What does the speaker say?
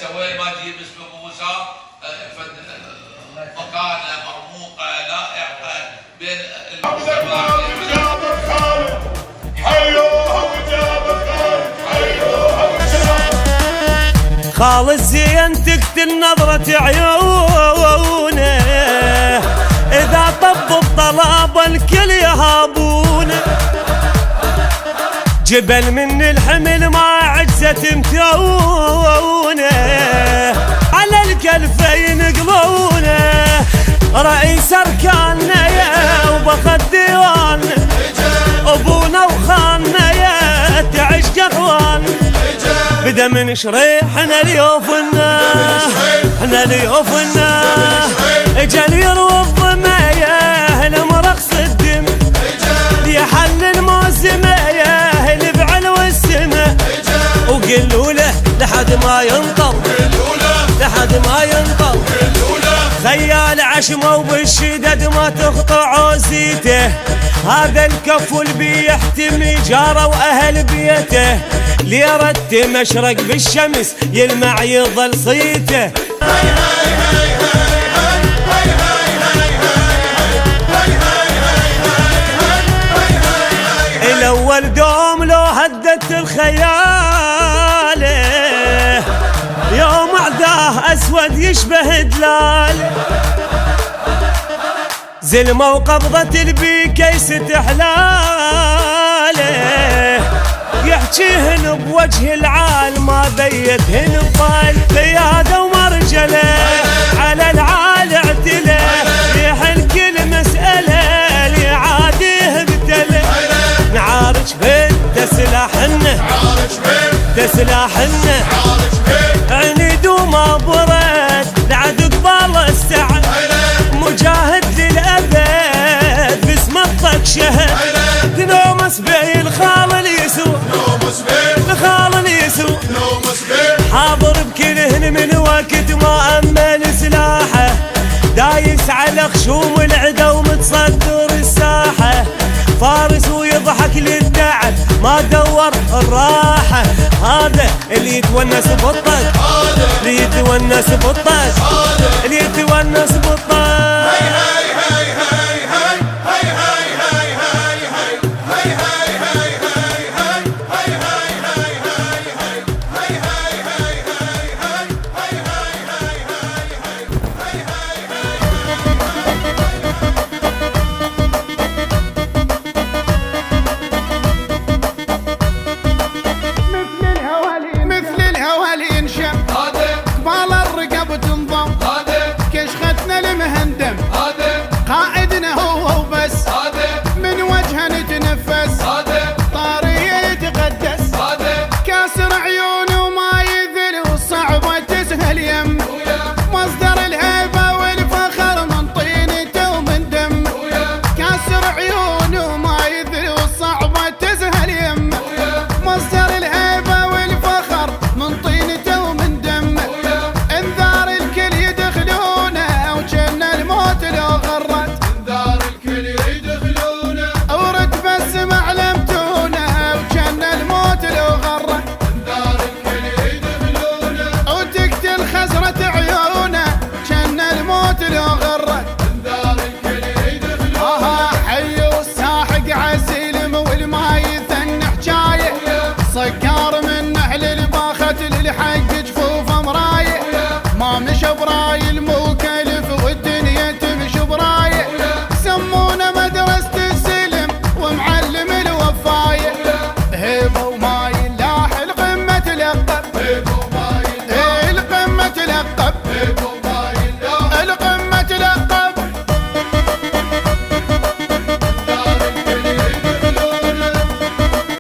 سوينا ما تجيب اسم ابو موسى مكانه مرموقه لائقه بين المجتمع. خال الزين تقتل نظرة عيونه، إذا طب الطلاب الكل يهابونه. جبل من الحمل ما عجزت متونه، على الكلفة ينقلونه. رئيس أركاننا يا وبخ الديوان، أبونا وخاننا يا تعيش كأخوان. بدا من شريحنا ليوفنا، احنا ليوفنا. اجل يروي الضمايا لمرقص الدم، يحل الموسم يا اهل بعلو السما. وقلوا له لحد ما ينطر، لحد ما ينطر. خيال عشمه وبالشدد ما تخطع عوزيته. هذا الكفل بيحتمي جاره واهل بيته. ليرد مشرق بالشمس يلمع يظل صيته. الاول دوم لو هدت الخيال، يوم عداه اسود يشبه دلال. زلمه وقبضة البيكيس تحلاله، يحكيهن بوجه العال ما بيتهن ببال. قيادة ومرجله على العال اعتله، يحل كل مسألة ليعاديه بتله. نعارج بين تسلاحنا، تسلاحنا. عنيد وما برد لعد قبال السعد، مجاهد للأبد باسم الطق شهد. تنومس بي الخال اليسوع، الخال اليسوع. حاضر بكلهن من وقت ما أمن سلاحه، دايس على خشوم العدا ومتصدر الساحة. فارس ويضحك للتعب ما دور الراحة. هذا اللي يتونس بالطق، اللي يتونس بالطق.